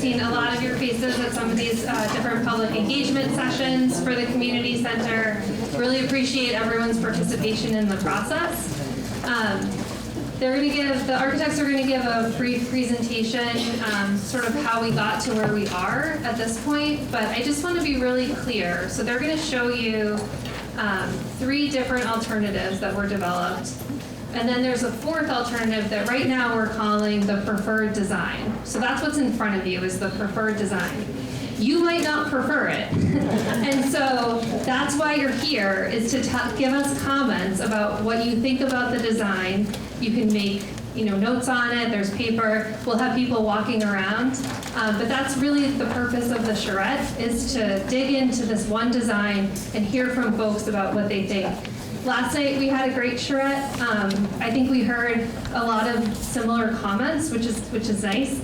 seen a lot of your faces at some of these different public engagement sessions for the community center. Really appreciate everyone's participation in the process. The architects are going to give a brief presentation, sort of how we got to where we are at this point, but I just want to be really clear. So they're going to show you 3 different alternatives that were developed. And then there's a 4th alternative that right now we're calling the preferred design. So that's what's in front of you is the preferred design. You might not prefer it. And so that's why you're here, is to give us comments about what you think about the design. You can make notes on it. There's paper. We'll have people walking around. But that's really the purpose of the charrette, is to dig into this one design and hear from folks about what they think. Last night we had a great charrette. I think we heard a lot of similar comments, which is nice.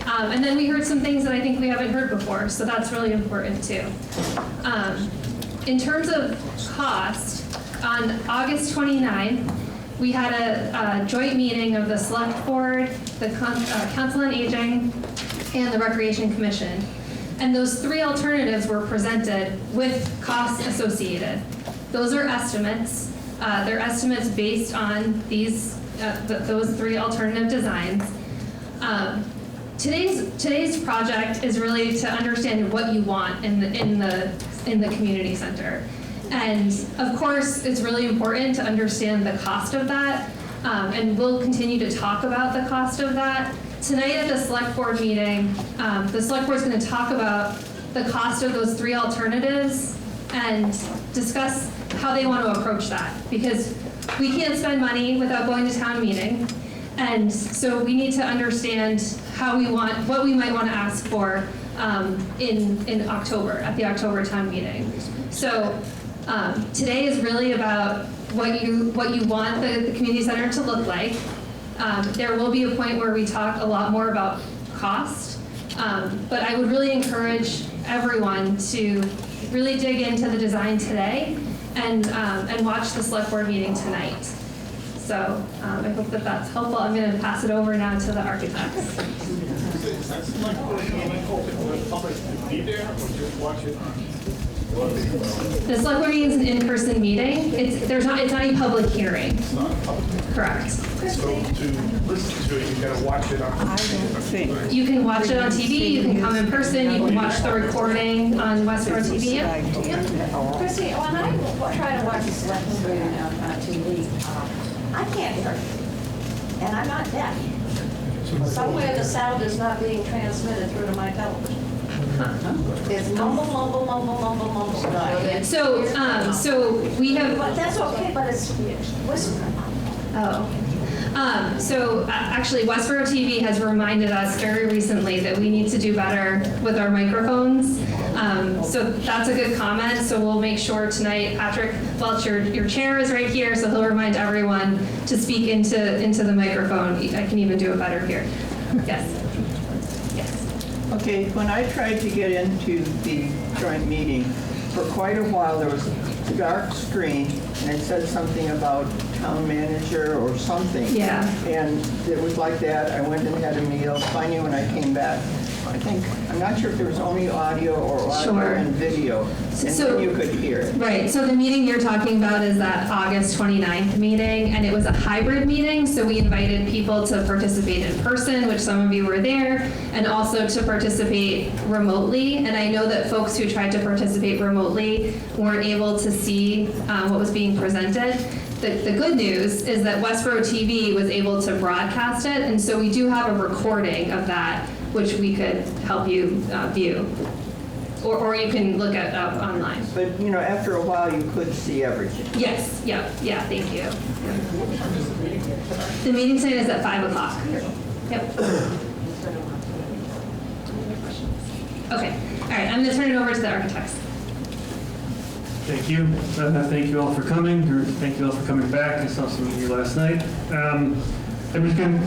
And then we heard some things that I think we haven't heard before, so that's really important too. In terms of cost, on August 29th, we had a joint meeting of the Select Board, the Council on Aging, and the Recreation Commission. And those 3 alternatives were presented with costs associated. Those are estimates. They're estimates based on those 3 alternative designs. Today's project is really to understand what you want in the community center. And of course, it's really important to understand the cost of that, and we'll continue to talk about the cost of that. Tonight at the Select Board meeting, the Select Board is going to talk about the cost of those 3 alternatives and discuss how they want to approach that, because we can't spend money without going to town meeting. And so we need to understand what we might want to ask for in October, at the October town meeting. So today is really about what you want the community center to look like. There will be a point where we talk a lot more about cost, but I would really encourage everyone to really dig into the design today and watch the Select Board meeting tonight. So I hope that that's helpful. I'm going to pass it over now to the architects. Is that Select Board meeting open for the public to be there, or just watch it? The Select Board meeting is an in-person meeting. It's not a public hearing. It's not a public meeting. Correct. So to listen to it, you got to watch it on TV. You can watch it on TV. You can come in person. You can watch the recording on Westborough TV. Yeah. Chrissy, when I try to watch the Select Board meeting on TV, I can't hear it, and I'm not deaf. Somewhere the sound is not being transmitted through to my television. It's mumble, mumble, mumble, mumble, mumble. So we have. But that's okay, but it's whispering. Oh. Actually, Westborough TV has reminded us very recently that we need to do better with our microphones. So that's a good comment. So we'll make sure tonight, Patrick Welch, your chair is right here, so he'll remind everyone to speak into the microphone. I can even do it better here. Yes. Yes. Okay, when I tried to get into the joint meeting, for quite a while there was a dark screen and it said something about town manager or something. Yeah. And it was like that. I went and had a meal. Finally, when I came back, I'm not sure if there was only audio or audio Sure. and video, and So- then you could hear it. Right, so the meeting you're talking about is that August 29th meeting, and it was a hybrid meeting, so we invited people to participate in person, which some of you were there, and also to participate remotely. And I know that folks who tried to participate remotely weren't able to see what was being presented. The good news is that Westborough TV was able to broadcast it, and so we do have a recording of that, which we could help you view. Or you can look it up online. But, after a while, you could see everything. Yes, yeah, thank you. The meeting tonight is at 5 o'clock. Yep. Okay, all right, I'm gonna turn it over to the architects. Thank you. Thank you all for coming, or thank you all for coming back. I saw some of you last night. I'm just going to...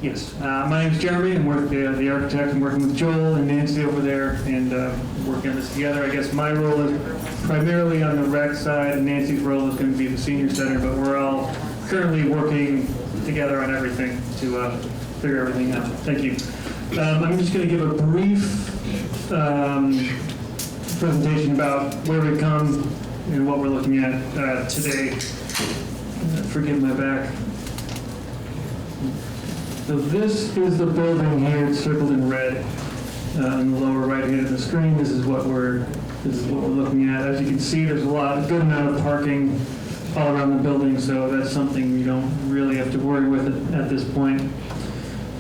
Yes, my name is Jeremy. I'm the architect. I'm working with Joel and Nancy over there, and working on this together. I guess my role is primarily on the rec side, and Nancy's role is going to be the senior center, but we're all currently working together on everything to figure everything out. Thank you. I'm just going to give a brief presentation about where we come and what we're looking at today. Forgive my back. So this is the building here. It's circled in red in the lower right hand of the screen. This is what we're looking at. As you can see, there's a good amount of parking all around the building, so that's something you don't really have to worry with at this point.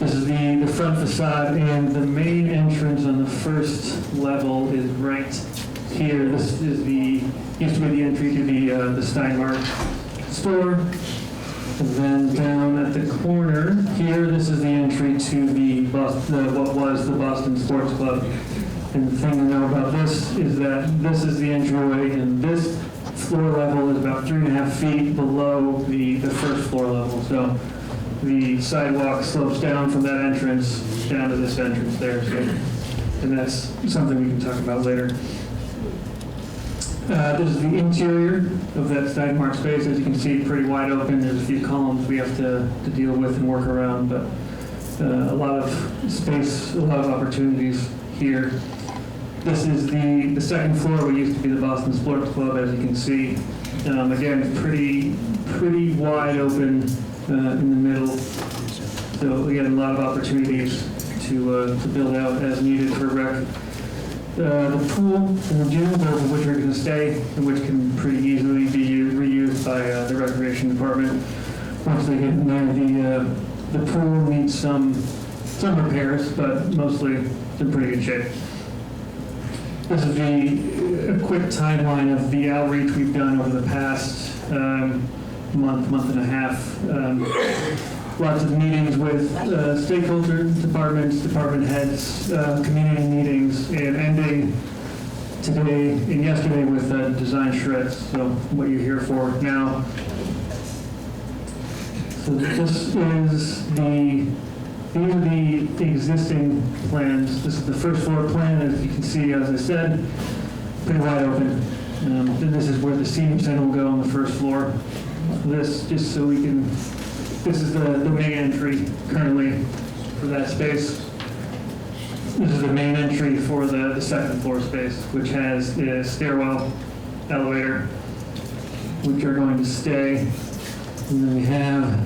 This is the front facade, and the main entrance on the first level is right here. This is used to be the entry to the Steinmark store. And then down at the corner here, this is the entry to what was the Boston Sports Club. And the thing to know about this is that this is the entryway, and this floor level is about 3.5 feet below the first floor level. So the sidewalk slopes down from that entrance down to this entrance there. So, and that's something we can talk about later. This is the interior of that Steinmark space. As you can see, pretty wide open. There's a few columns we have to deal with and work around, but a lot of space, a lot of opportunities here. This is the second floor. What used to be the Boston Sports Club, as you can see. Again, pretty wide open in the middle. So again, a lot of opportunities to build out as needed for rec. The pool and the gym, both of which are going to stay, and which can pretty easily be reused by the recreation department. Once they get in there, the pool needs some repairs, but mostly it's in pretty good shape. This is a quick timeline of the outreach we've done over the past month and a half. Lots of meetings with stakeholder departments, department heads, community meetings, and ending today and yesterday with design Charette. So what you're here for now. So these are the existing plans. This is the first floor plan. As you can see, as I said, pretty wide open. This is where the senior center will go on the first floor. This, just so we can. This is the main entry currently for that space. This is the main entry for the second floor space, which has a stairwell, elevator, which are going to stay. And then we have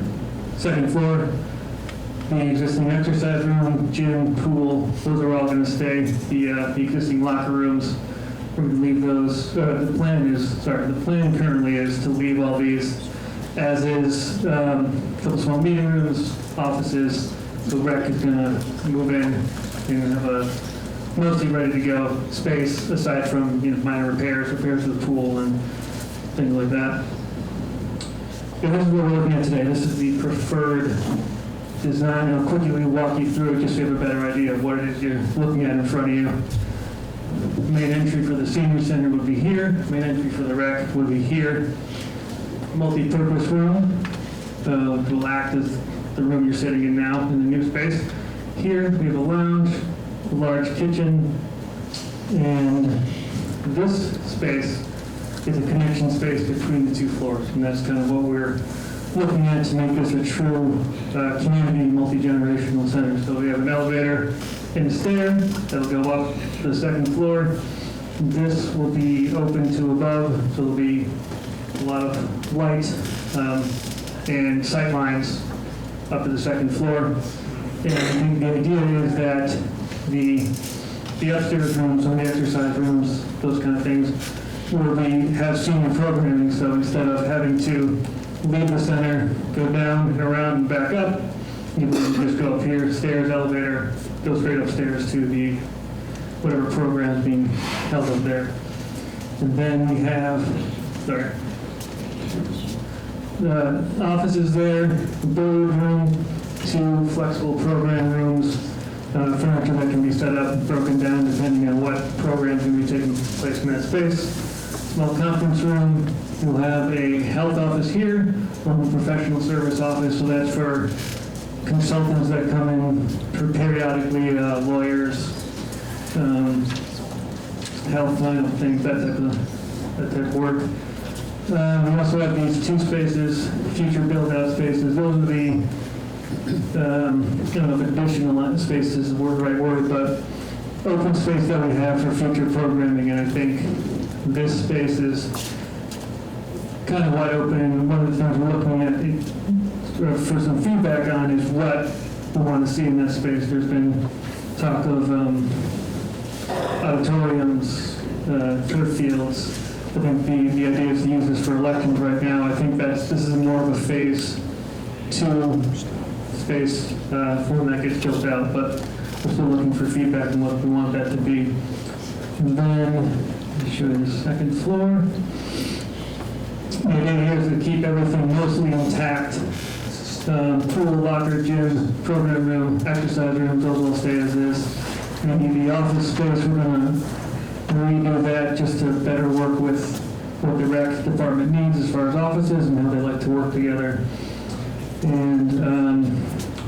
second floor, the existing exercise room, gym, pool. Those are all going to stay. The existing locker rooms, we're going to leave those. The plan currently is to leave all these as is. A couple small meeting rooms, offices. The rec is going to move in and have a mostly ready to go space, aside from minor repairs to the pool and things like that. And this is what we're looking at today. This is the preferred design. I'll quickly walk you through it just so you have a better idea of what it is you're looking at in front of you. Main entry for the senior center would be here. Main entry for the rec would be here. Multi-purpose room will act as the room you're sitting in now in the new space. Here we have a lounge, a large kitchen, and this space is a connection space between the two floors, and that's kind of what we're looking at to make this a true community multi-generational center. So we have an elevator and a stair that'll go up to the second floor. This will be open to above, so there'll be a lot of light and sight lines up to the second floor. And the idea is that the upstairs rooms, some of the exercise rooms, those kind of things, will have senior programming. So instead of having to leave the center, go down and around and back up, you can just go up here, stairs, elevator, go straight upstairs to the whatever program is being held up there. And then we have, the offices there, the billiard room, 2 flexible program rooms, furniture that can be set up, broken down depending on what programs can be taking place in that space. Small conference room. You'll have a health office here, one professional service office, so that's for consultants that come in periodically, lawyers, health things, that type of work. We also have these 2 spaces, future build-out spaces. Those are the I don't know if additional space is the right word, but open space that we have for future programming, and I think this space is kind of wide open, and one of the things we're looking at for some feedback on is what we want to see in that space. There's been talk of auditoriums, turf fields. I think the idea is to use this for elections right now. I think this is more of a phase 2 space for when that gets built out, but we're still looking for feedback on what we want that to be. And then, I'll show you the second floor. The idea here is to keep everything mostly intact. Pool, locker, gym, program room, exercise rooms, those will stay as is. And the office space, we're going to redo that just to better work with what the rec department needs as far as offices and how they like to work together. And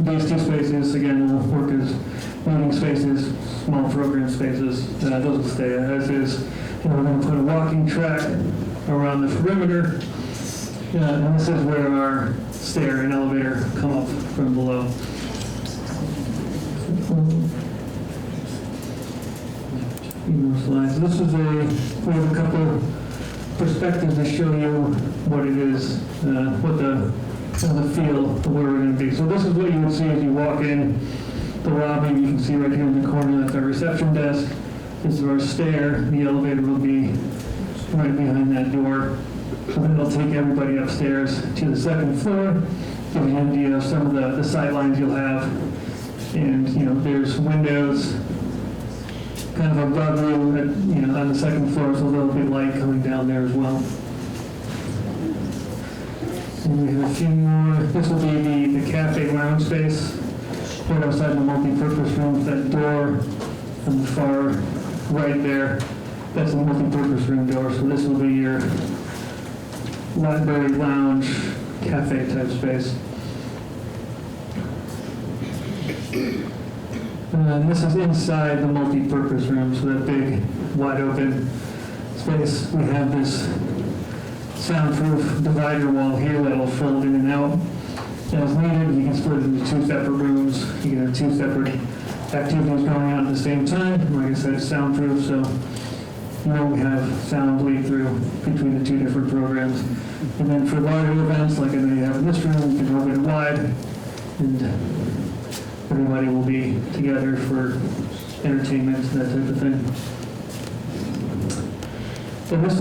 these 2 spaces, again, will work as meeting spaces, small program spaces. Those will stay as is. And we're going to put a walking track around the perimeter. And this is where our stair and elevator come up from below. More slides. This is we have a couple perspectives to show you what it is, what the feel of where we're going to be. So this is what you would see as you walk in the lobby. You can see right here in the corner, that's our reception desk. This is our stair. The elevator will be right behind that door. So then it'll take everybody upstairs to the second floor, give you an idea of some of the sight lines you'll have. And, there's windows kind of above you, on the second floor, so there'll be light coming down there as well. And we have a few more. This will be the cafe lounge space right outside the multi-purpose room. That door on the far right there, that's the multi-purpose room door. So this will be your library, lounge, cafe type space. And this is inside the multi-purpose room, so that big, wide open space. We have this soundproof divider wall here that will fold in and out as needed. You can split it into 2 separate rooms. You can have 2 separate activities going on at the same time. Like I said, it's soundproof, so we have sound bleed through between the 2 different programs. And then for larger events, like I know you have in this room, you can open it wide, and everybody will be together for entertainment, that type of thing. And this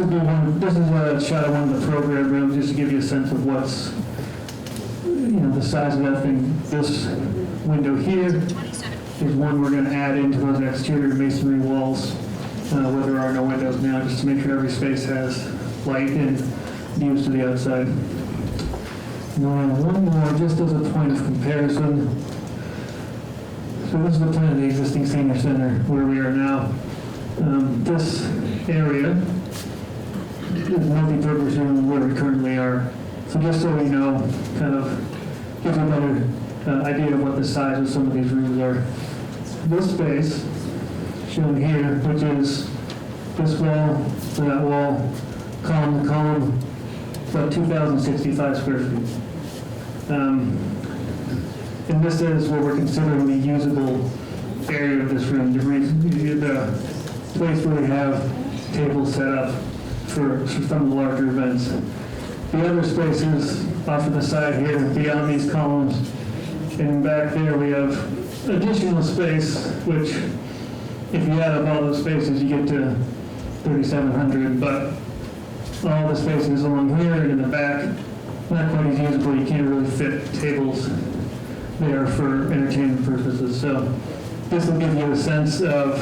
is a shot of one of the program rooms, just to give you a sense of what's, the size of that thing. This window here is one we're going to add into those exterior masonry walls, where there are no windows now, just to make sure every space has light and views to the outside. And one more, just as a point of comparison. So this is the plan of the existing senior center where we are now. This area is multi-purpose room where we currently are. So just so we know, kind of gives a better idea of what the size of some of these rooms are. This space shown here, which is this wall to that wall, column to column, about 2,065 square feet. And this is what we're considering the usable area of this room, the place where we have tables set up for some of the larger events. The other spaces off to the side here, beyond these columns, and back there we have additional space, which if you add up all those spaces, you get to 3,700, but all the spaces along here and in the back, not quite as usable. You can't really fit tables there for entertainment purposes. So this will give you a sense of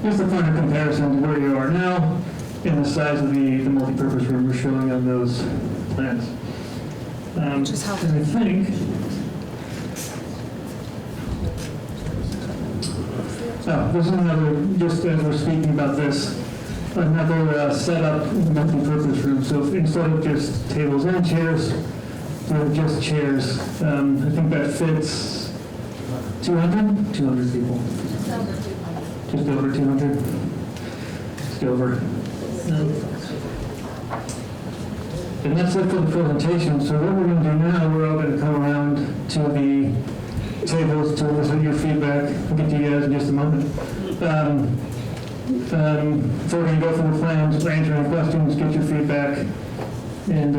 just a point of comparison to where you are now and the size of the multi-purpose room we're showing on those plans. And I think this is another, just as we're speaking about this, another setup multi-purpose room. So instead of just tables and chairs, or just chairs, I think that fits 200? 200 people. Just over 200. Just over. And that's it for the presentation. So what we're going to do now, we're all going to come around to the tables to listen to your feedback. I'll get to you guys in just a moment. So we're going to go through the plans, answer any questions, get your feedback, and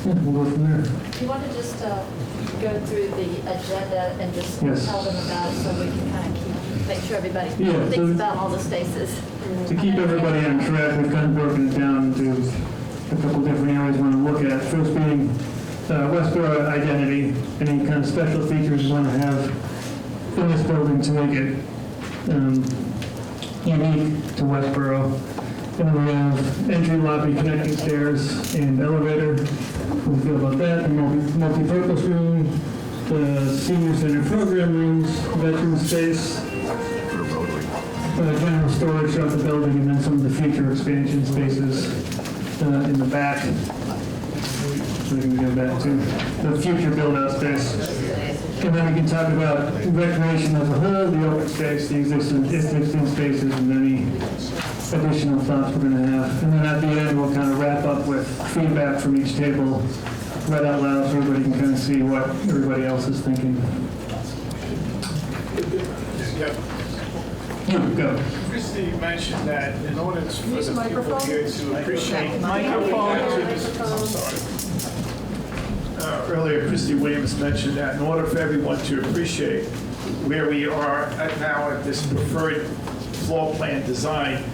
yeah, we'll go from there. Do you want to just go through the agenda and just Yes. tell them about it so we can kind of make sure everybody Yeah, thinks so- about all the spaces? To keep everybody on track, we've kind of broken it down into a couple different areas we want to look at. First being Westborough identity, any kind of special features we want to have in this building to make it unique to Westborough. And then we have entry lobby, connecting stairs, and elevator. What do you feel about that? The multi-purpose room, the senior center program rooms, veteran space, general storage throughout the building, and then some of the future expansion spaces in the back. So we can go back to the future build-out space. And then we can talk about recreation as a whole, the open space, the existing spaces, and any additional thoughts we're going to have. And then at the end, we'll kind of wrap up with feedback from each table, read out loud, so everybody can kind of see what everybody else is thinking. Yeah. You, go. Christie mentioned that in order for the people here to appreciate. I'm sorry. Earlier, Christie Williams mentioned that in order for everyone to appreciate where we are at now at this preferred floor plan design,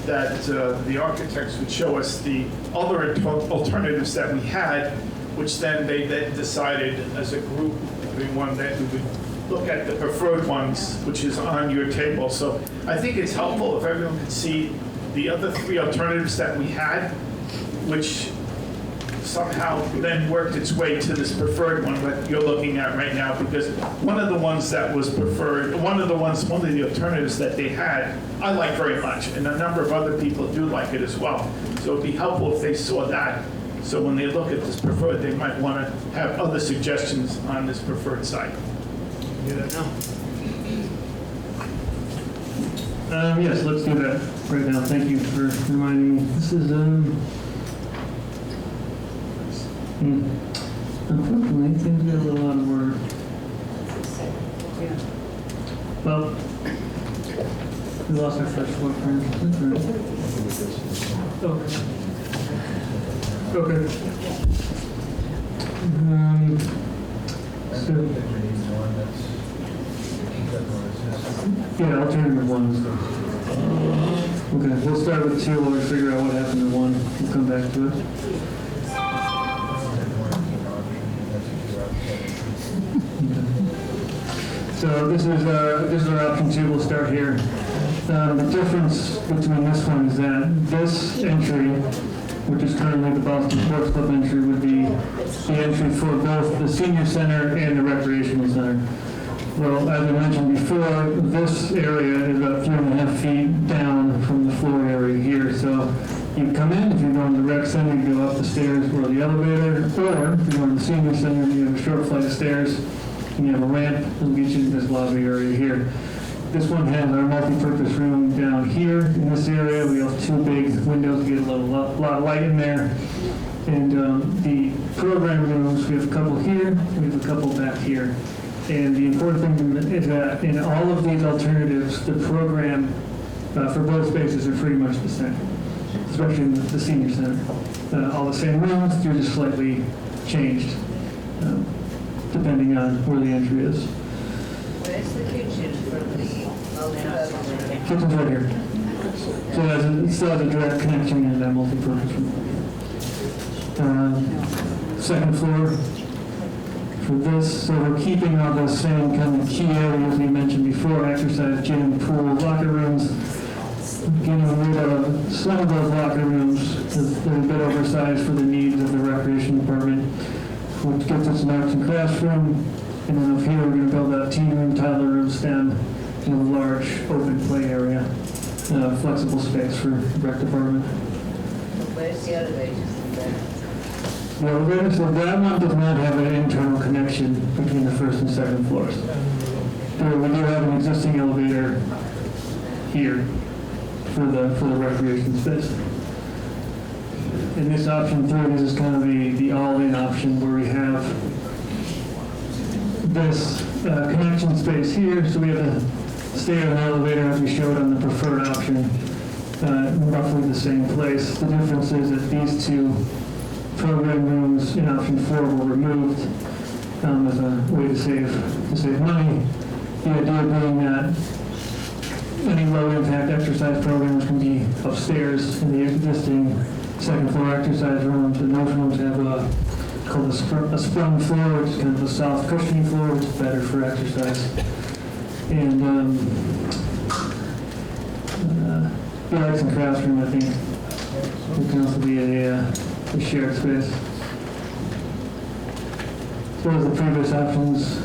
that the architects would show us the other alternatives that we had, which then they decided as a group, everyone, that we would look at the preferred ones, which is on your table. So I think it's helpful if everyone can see the other three alternatives that we had, which somehow then worked its way to this preferred one that you're looking at right now, because one of the ones that was preferred, one of the alternatives that they had, I like very much, and a number of other people do like it as well. So it'd be helpful if they saw that. So when they look at this preferred, they might want to have other suggestions on this preferred site. Do that now. Yes, let's do that right now. Thank you for reminding me. This is, unfortunately, things get a little out of order. Well, we lost our first floor plan. Okay. So, yeah, alternative ones. Okay, we'll start with two while we figure out what happened to one. We'll come back to it. So this is our option two. We'll start here. The difference between this one is that this entry, which is currently the Boston Sports Club entry, would be the entry for both the senior center and the recreational center. Well, as I mentioned before, this area is about 3.5 feet down from the floor area here. So you come in, if you're going to the rec center, you go up the stairs or the elevator, or if you're going to the senior center, you have a short flight of stairs, and you have a ramp that'll get you into this lobby area here. This one has our multi-purpose room down here in this area. We have two big windows to get a lot of light in there. And the program rooms, we have a couple here, we have a couple back here. And the important thing is that in all of these alternatives, the program for both spaces are pretty much the same, especially in the senior center. All the same rooms, they're just slightly changed, depending on where the entry is. Where's the kitchen for the multi-purpose? Kitchen's right here. So it still has a direct connection in that multi-purpose room. Second floor. For this, so we're keeping all those same kind of key areas we mentioned before: exercise, gym, pool, locker rooms. Getting rid of some of those locker rooms because they're a bit oversized for the needs of the recreation department, which gets us an arts and crafts room. And then up here, we're going to build a teen room, toddler room, STEM, and a large open play area, flexible space for the rec department. Where's the elevators in there? The elevator, so that one does not have an internal connection between the first and second floors. We do have an existing elevator here for the recreation space. And this option 3, this is kind of the all-in option where we have this connection space here. So we have a stair and elevator as we showed on the preferred option, roughly the same place. The difference is that these 2 program rooms in option 4 were removed as a way to save money. The idea being that any low-impact exercise programs can be upstairs in the existing second-floor exercise rooms. And those rooms have called a sprung floor, which is kind of a soft, cushiony floor, which is better for exercise. And the arts and crafts room, I think, can also be a shared space. As well as the previous options,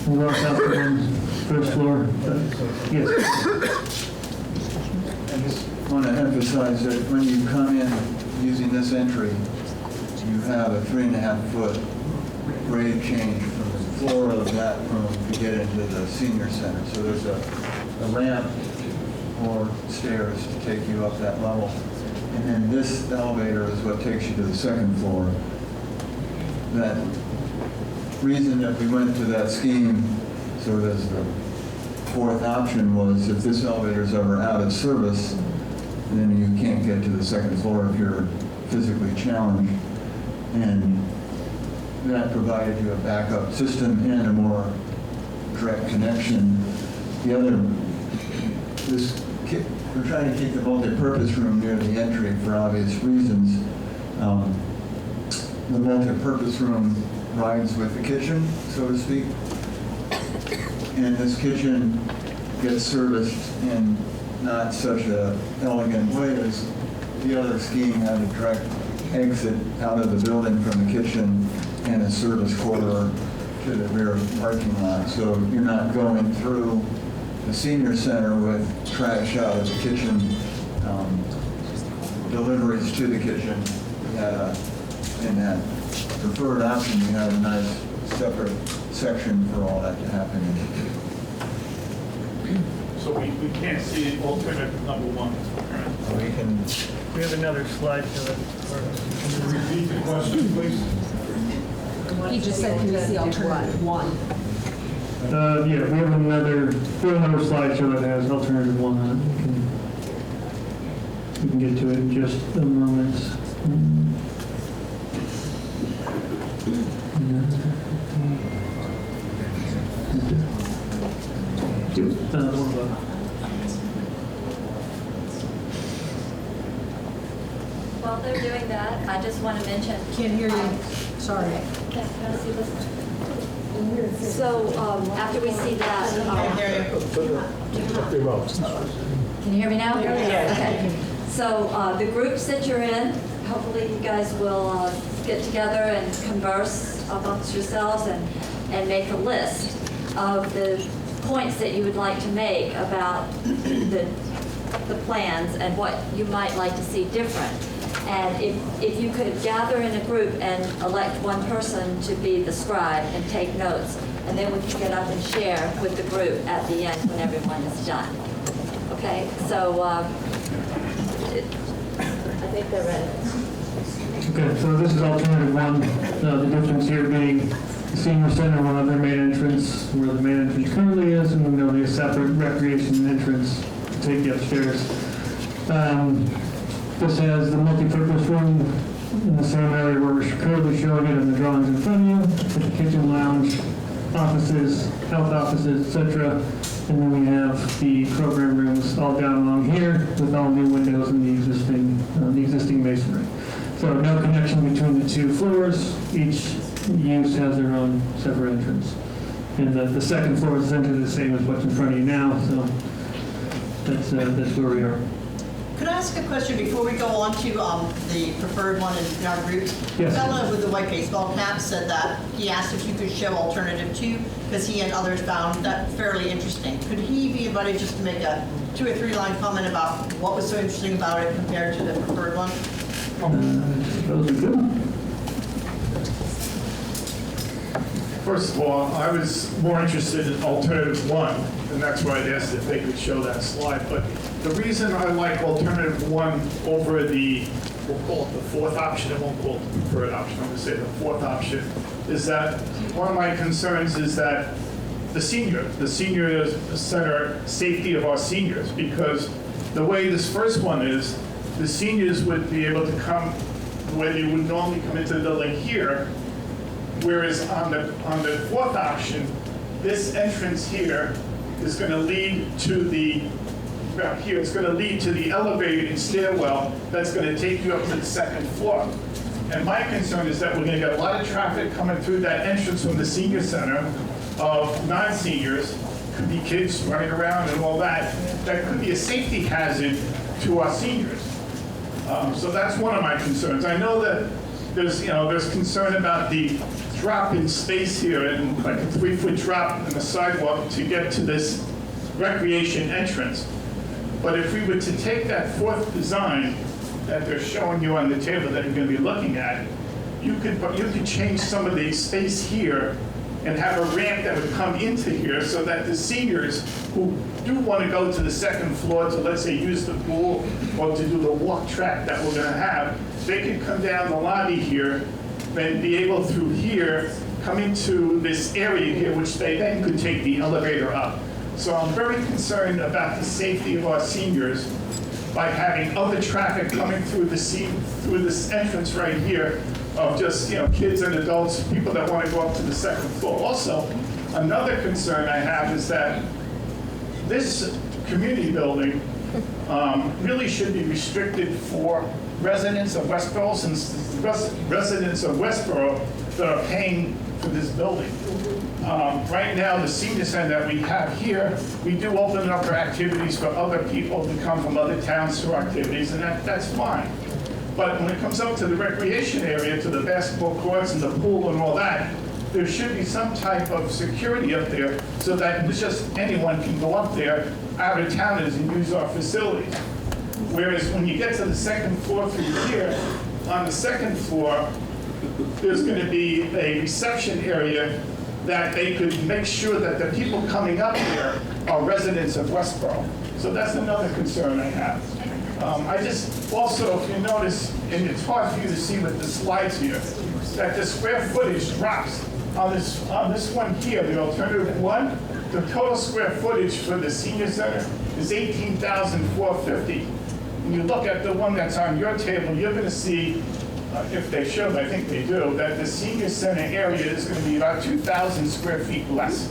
we lost out the first floor. Yes. I just want to emphasize that when you come in using this entry, you have a 3.5-foot grade change from the floor of that room to get into the senior center. So there's a ramp or stairs to take you up that level. And then this elevator is what takes you to the second floor. That reason that we went to that scheme sort of as the 4th option was if this elevator is ever out of service, then you can't get to the second floor if you're physically challenged. And that provided you a backup system and a more direct connection. The other, we're trying to keep the multi-purpose room near the entry for obvious reasons. The multi-purpose room rides with the kitchen, so to speak. And this kitchen gets serviced in not such an elegant way as the other scheme had a direct exit out of the building from the kitchen and a service corridor to the rear parking lot. So you're not going through the senior center with trash out of the kitchen, deliveries to the kitchen. You had in that preferred option, you have a nice separate section for all that to happen in. So we can't see alternative number 1. We have another slide to it. Can you repeat the question, please? He just said, can we see alternative 1? Yeah, we have another slideshow that has alternative 1 on it. We can get to it in just a moment. While they're doing that, I just want to mention. Can't hear you. Sorry. Can I see this? So after we see that. Can you hear me now? Okay. So the groups that you're in, hopefully you guys will get together and converse amongst yourselves and make a list of the points that you would like to make about the plans and what you might like to see different. And if you could gather in a group and elect one person to be the scribe and take notes, and then we can get up and share with the group at the end when everyone is done. Okay, so I think they're ready. Okay, so this is alternative 1. The difference here being the senior center will have their main entrance where the main entrance currently is, and then there'll be a separate recreation entrance to take you upstairs. This has the multi-purpose room in the same area where we're currently showing it in the drawings in front of you, with the kitchen, lounge, offices, health offices, etc. And then we have the program rooms all down along here with all new windows in the existing masonry. So no connection between the 2 floors. Each use has their own separate entrance. And the second floor is essentially the same as what's in front of you now. So that's where we are. Could I ask a question before we go on to the preferred one in our groups? Yes. The fellow with the white baseball cap said that he asked if you could show alternative 2 because he and others found that fairly interesting. Could he be invited just to make a 2 or 3 line comment about what was so interesting about it compared to the preferred one? Those are good. First of all, I was more interested in alternative 1, and that's why I asked if they could show that slide. But the reason I like alternative 1 over the we'll call it the fourth option, I won't call it the preferred option, I'm gonna say the fourth option, is that one of my concerns is that the senior center, safety of our seniors, because the way this first one is, the seniors would be able to come where they would normally come into the building here, whereas on the fourth option, this entrance here is going to lead to the, about here, it's going to lead to the elevated stairwell that's going to take you up to the second floor. And my concern is that we're going to get a lot of traffic coming through that entrance from the senior center of non-seniors, could be kids running around and all that, that could be a safety hazard to our seniors. So that's one of my concerns. I know that there's concern about the drop in space here and like a 3-foot drop in the sidewalk to get to this recreation entrance. But if we were to take that fourth design that they're showing you on the table that you're going to be looking at, you could change some of the space here and have a ramp that would come into here so that the seniors who do want to go to the second floor to, let's say, use the pool or to do the walk track that we're going to have, they could come down the lobby here and be able through here, come into this area here, which they then could take the elevator up. So I'm very concerned about the safety of our seniors by having other traffic coming through this entrance right here of just, kids and adults, people that want to go up to the second floor. Also, another concern I have is that this community building really should be restricted for residents of Westborough, since residents of Westborough that are paying for this building. Right now, the senior center that we have here, we do open up our activities for other people to come from other towns to our activities, and that's fine. But when it comes up to the recreation area, to the basketball courts and the pool and all that, there should be some type of security up there so that just anyone can go up there, out of towners, and use our facilities. Whereas when you get to the second floor through here, on the second floor, there's going to be a reception area that they could make sure that the people coming up here are residents of Westborough. So that's another concern I have. I just, also, if you notice, and it's hard for you to see with the slides here, that the square footage drops. On this one here, the alternative one, the total square footage for the senior center is 18,450. When you look at the one that's on your table, you're going to see, if they show, I think they do, that the senior center area is going to be about 2,000 square feet less.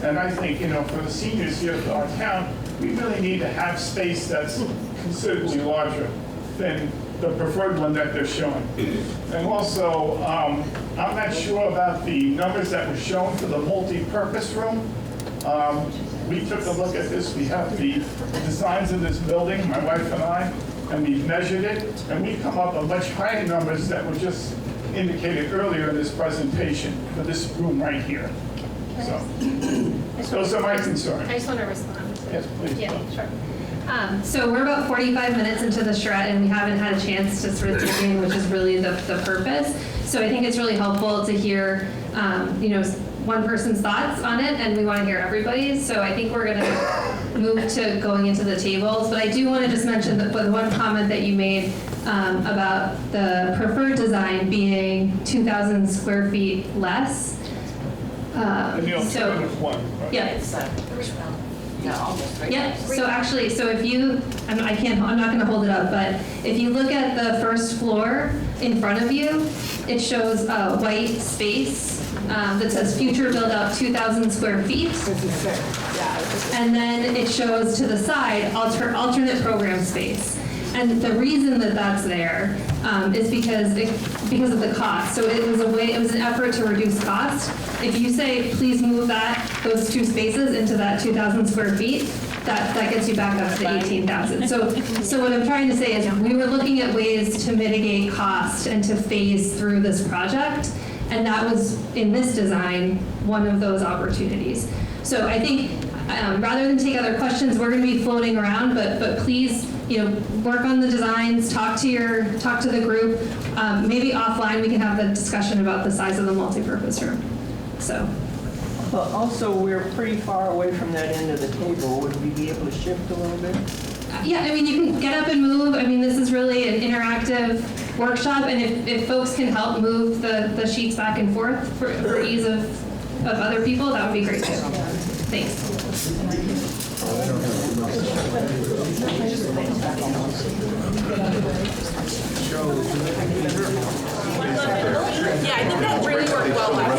And I think, for the seniors here for our town, we really need to have space that's considerably larger than the preferred one that they're showing. And also, I'm not sure about the numbers that were shown for the multi-purpose room. We took a look at this. We have the designs of this building, my wife and I, and we measured it, and we come up with much higher numbers that were just indicated earlier in this presentation for this room right here. So, those are my concerns. I just want to respond. Yes, please. Yeah, sure. So we're about 45 minutes into the charrette, and we haven't had a chance to sort of dig in, which is really the purpose. So I think it's really helpful to hear, one person's thoughts on it, and we want to hear everybody's. So I think we're going to move to going into the tables. But I do want to just mention that the one comment that you made about the preferred design being 2,000 square feet less. And the alternative one. Right? Yeah. Almost right. Yeah, so actually, so if you, I'm not going to hold it up, but if you look at the first floor in front of you, it shows a white space that says future build out 2,000 square feet. And then it shows to the side alternate program space. And the reason that that's there is because of the cost. So it was an effort to reduce cost. If you say, please move those two spaces into that 2,000 square feet, that gets you back up to the 18,000. So what I'm trying to say is we were looking at ways to mitigate cost and to phase through this project. And that was, in this design, one of those opportunities. So I think rather than take other questions, we're going to be floating around, but please, work on the designs, talk to the group. Maybe offline we can have the discussion about the size of the multipurpose room. So. Well, also, we're pretty far away from that end of the table. Would we be able to shift a little bit? Yeah, I mean, you can get up and move. I mean, this is really an interactive workshop, and if folks can help move the sheets back and forth for ease of other people, that would be great too. Thanks. Yeah, I think that really worked well last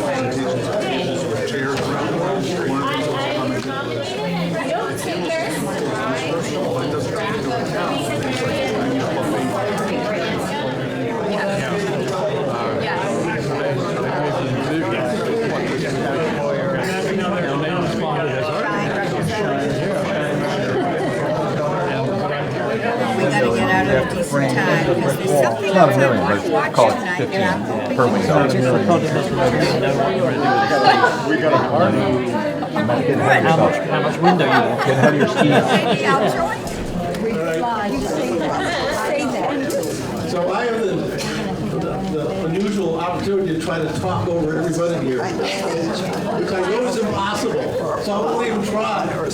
We gotta get out at a decent time, because there's something I want to watch tonight, and I'm hoping per window. We got a party. How much window you want? Get out of your skis. maybe I'll join you. Say that. So I have the unusual opportunity to try to talk over everybody here, which I know is impossible, so I won't even try. Anyway,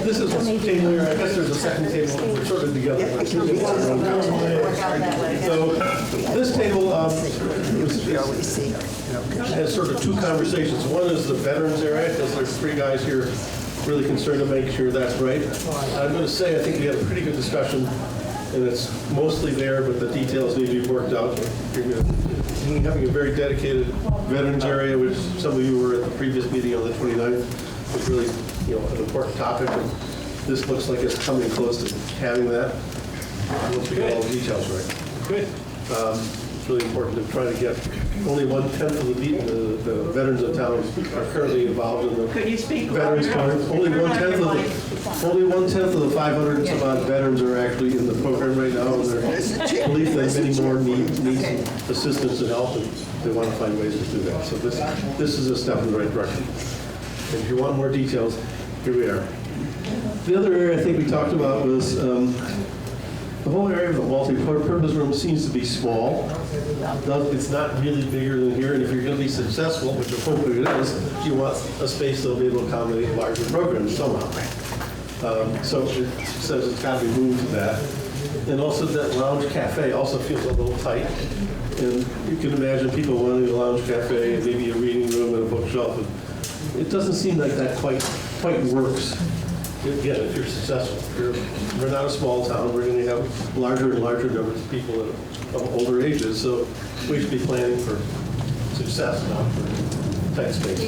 this is what's came here. I guess there's a second table. We're sort of together. So this table has sort of two conversations. One is the veterans area, because there's three guys here really concerned to make sure that's right. I'm going to say I think we had a pretty good discussion, and it's mostly there, but the details need to be worked out. We're having a very dedicated veterans area, which some of you were at the previous meeting on the 29th, was really, an important topic, and this looks like it's coming close to having that. Once we get all the details right. Good. It's really important to try to get only 1/10 of the veterans of town are currently involved in the veterans program. Only 1/10 of the 500 and some odd veterans are actually in the program right now, and there's belief that many more need some assistance and help, and they want to find ways to do that. So this is a step in the right direction. And if you want more details, here we are. The other area I think we talked about was the whole area of the multi-purpose room seems to be small. It's not really bigger than here, and if you're going to be successful, which hopefully it is, you want a space that'll be able to accommodate larger programs somehow. So it says it's got to be moved to that. And also that lounge cafe also feels a little tight. And you can imagine people wanting a lounge cafe and maybe a reading room and a bookshelf. It doesn't seem like that quite works. Again, if you're successful. We're not a small town. We're going to have larger and larger numbers of people of older ages, so we should be planning for success, not for tight space.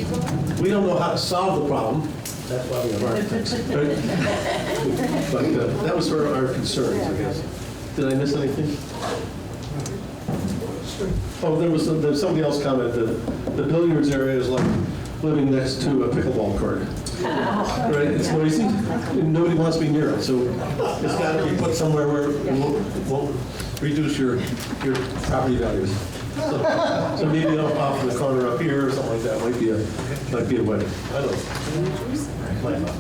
We don't know how to solve the problem. That's why we have architects. Right? But that was sort of our concerns, I guess. Did I miss anything? Oh, there was somebody else commented that the billiards area is like living next to a pickleball court. Right? It's noisy, and nobody wants to be near it, so it's got to be put somewhere where it won't reduce your property values. So maybe off in the corner up here or something like that might be a way. I don't know. My thought.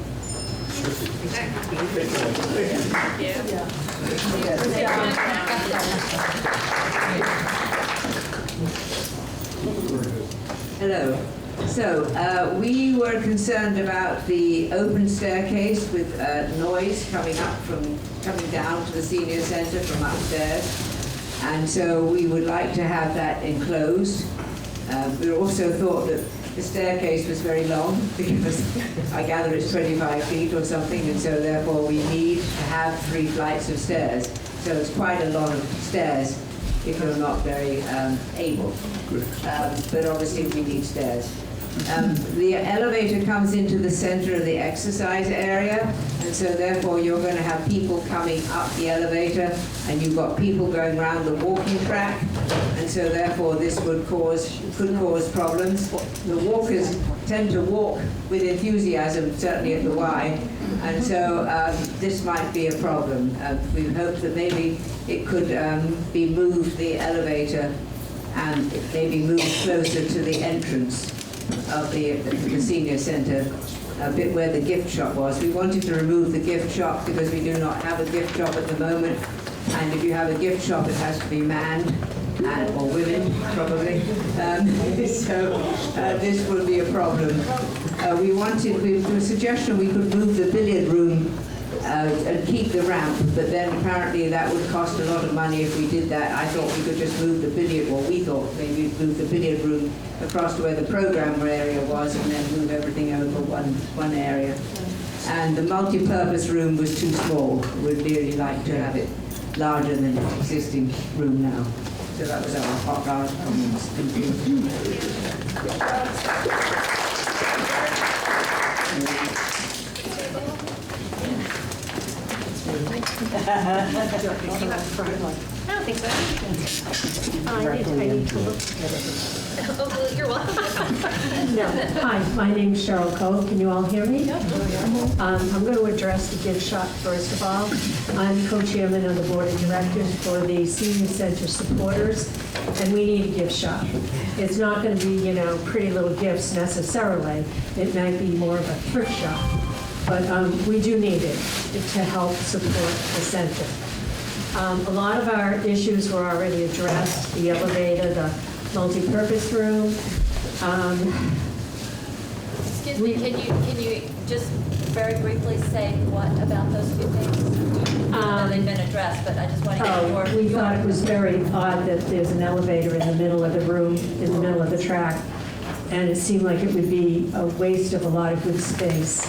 Hello. So we were concerned about the open staircase with noise coming down to the senior center from upstairs, and so we would like to have that enclosed. We also thought that the staircase was very long, because I gather it's 25 feet or something, and so therefore we need to have 3 flights of stairs. So it's quite a lot of stairs if you're not very able. But obviously we need stairs. The elevator comes into the center of the exercise area, and so therefore you're going to have people coming up the elevator, and you've got people going around the walking track, and so therefore this could cause problems. The walkers tend to walk with enthusiasm, certainly at the Y, and so this might be a problem. We hope that maybe it could be moved, the elevator, and maybe moved closer to the entrance of the senior center, a bit where the gift shop was. We wanted to remove the gift shop because we do not have a gift shop at the moment, and if you have a gift shop it has to be manned, or women probably, so this will be a problem. There was a suggestion we could move the billiard room and keep the ramp, but then apparently that would cost a lot of money if we did that. I thought we could just move the billiard, well, we thought maybe we'd move the billiard room across to where the program area was and then move everything over one area. And the multi-purpose room was too small. We'd really like to have it larger than the existing room now. So that was our comments. Thank you. I don't think so. I need to look. Oh, you're welcome. No. Hi, my name's Cheryl Cole. Can you all hear me? I'm going to address the gift shop first of all. I'm co-chairman of the board of directors for the senior center supporters, and we need a gift shop. It's not going to be, pretty little gifts necessarily. It might be more of a thrift shop, but we do need it to help support the center. A lot of our issues were already addressed: the elevator, the multi-purpose room. Excuse me, can you just very briefly say what about those two things? I know they've been addressed, but I just want to get more. We thought it was very odd that there's an elevator in the middle of the room, in the middle of the track, and it seemed like it would be a waste of a lot of good space.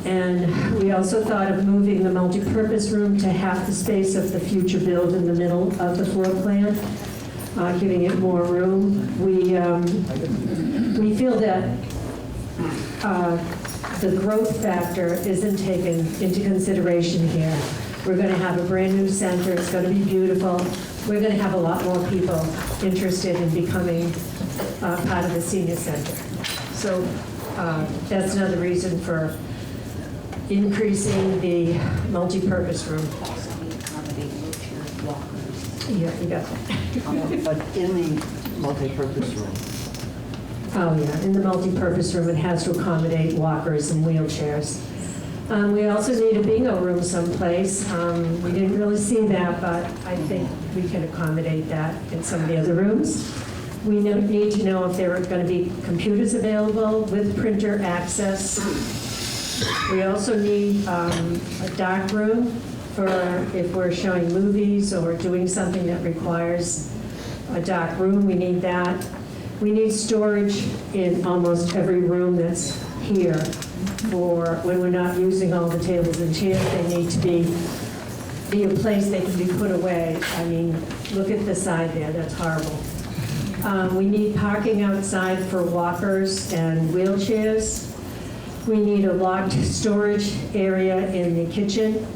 And we also thought of moving the multi-purpose room to half the space of the future build in the middle of the floor plan, giving it more room. We feel that the growth factor isn't taken into consideration here. We're going to have a brand new center. It's going to be beautiful. We're going to have a lot more people interested in becoming part of the senior center. So that's another reason for increasing the multi-purpose room. Yeah, you got that. But in the multi-purpose room, Oh, yeah, in the multi-purpose room, it has to accommodate walkers and wheelchairs. We also need a bingo room someplace. We didn't really see that, but I think we can accommodate that in some of the other rooms. We need to know if there are going to be computers available with printer access. We also need a dark room for if we're showing movies or doing something that requires a dark room. We need that. We need storage in almost every room that's here for when we're not using all the tables and chairs. They need to be a place they can be put away. I mean, look at the side there, that's horrible. We need parking outside for walkers and wheelchairs. We need a locked storage area in the kitchen.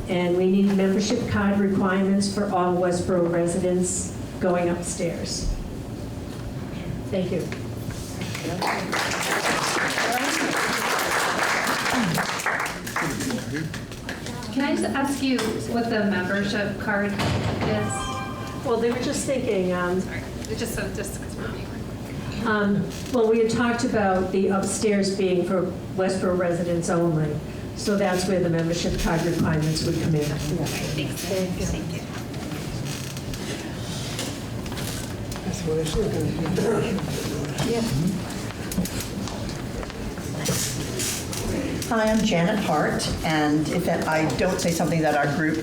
And we need membership card requirements for all Westborough residents going upstairs. Thank you. Can I just ask you what the membership card is? Well, they were just thinking, Sorry, just because we're being well, we had talked about the upstairs being for Westborough residents only. So that's where the membership card requirements would come in. Thanks. Thank you. that's what I said. Hi, I'm Janet Hart, and if I don't say something that our group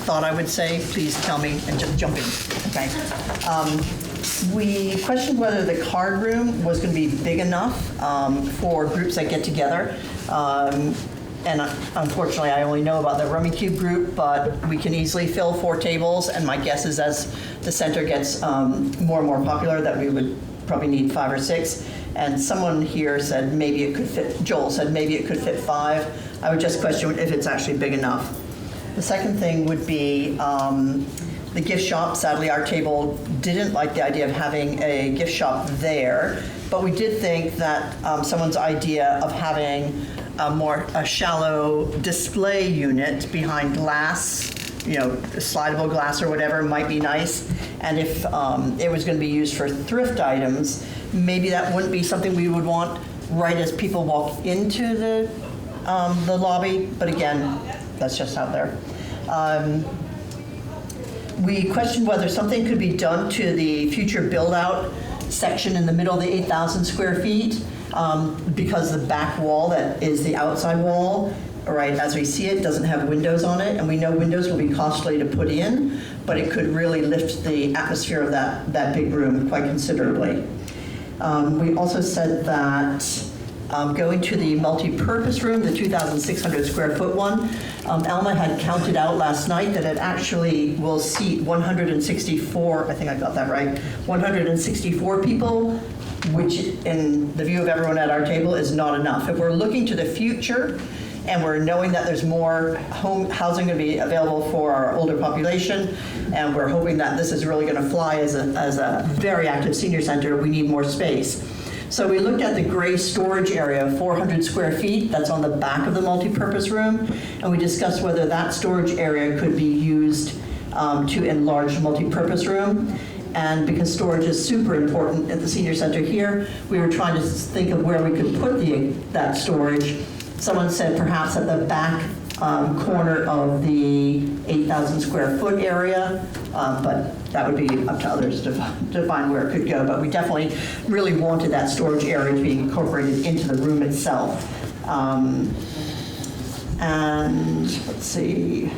thought I would say, please tell me and just jump in, okay? We questioned whether the card room was going to be big enough for groups that get together. And unfortunately, I only know about the Rummy Cube group, but we can easily fill 4 tables, and my guess is as the center gets more and more popular that we would probably need 5 or 6. And someone here said maybe it could fit, Joel said maybe it could fit 5. I would just question if it's actually big enough. The second thing would be the gift shop. Sadly, our table didn't like the idea of having a gift shop there, but we did think that someone's idea of having a shallow display unit behind glass, slidable glass or whatever, might be nice. And if it was going to be used for thrift items, maybe that wouldn't be something we would want right as people walk into the lobby. But again, that's just out there. We questioned whether something could be done to the future build-out section in the middle of the 8,000 square feet because the back wall that is the outside wall right, as we see it, doesn't have windows on it, and we know windows will be costly to put in, but it could really lift the atmosphere of that big room quite considerably. We also said that going to the multi-purpose room, the 2,600 square foot one, Alma had counted out last night that it actually will seat 164, I think I got that right, 164 people, which in the view of everyone at our table is not enough. If we're looking to the future and we're knowing that there's more housing going to be available for our older population, and we're hoping that this is really going to fly as a very active senior center, we need more space. So we looked at the gray storage area, 400 square feet, that's on the back of the multipurpose room, and we discussed whether that storage area could be used to enlarge the multipurpose room. And because storage is super important at the senior center here, we were trying to think of where we could put that storage. Someone said perhaps at the back corner of the 8,000 square foot area, but that would be up to others to find where it could go. But we definitely really wanted that storage area to be incorporated into the room itself. And let's see.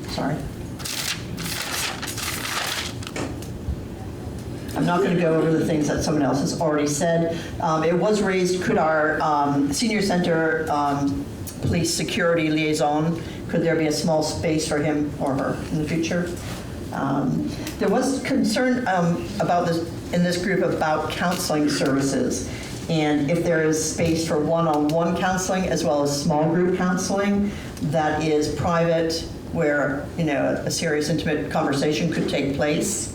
Sorry. I'm not going to go over the things that someone else has already said. It was raised, could our senior center police security liaison, could there be a small space for him or her in the future? There was concern about this in this group about counseling services, and if there is space for one-on-one counseling as well as small group counseling that is private, where a serious, intimate conversation could take place,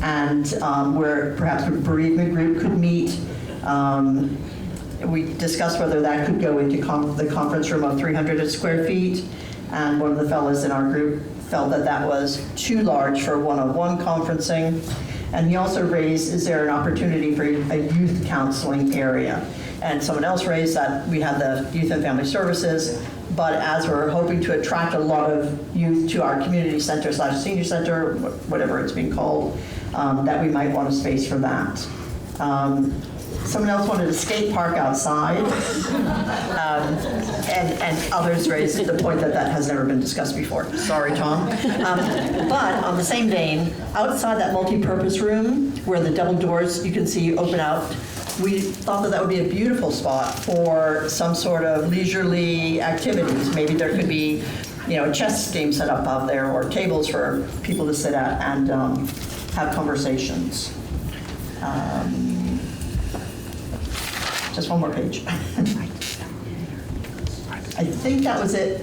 and where perhaps a bereavement group could meet. We discussed whether that could go into the conference room of 300 square feet, and one of the fellows in our group felt that that was too large for one-on-one conferencing. And he also raised, is there an opportunity for a youth counseling area? And someone else raised that we have the Youth and Family Services, but as we're hoping to attract a lot of youth to our community center / senior center, whatever it's being called, that we might want a space for that. Someone else wanted a skate park outside, and others raised the point that that has never been discussed before. Sorry, Tom. But on the same vein, outside that multi-purpose room where the double doors you can see open out, we thought that that would be a beautiful spot for some sort of leisurely activities. Maybe there could be, a chess game set up out there, or tables for people to sit at and have conversations. Just one more page. I think that was it.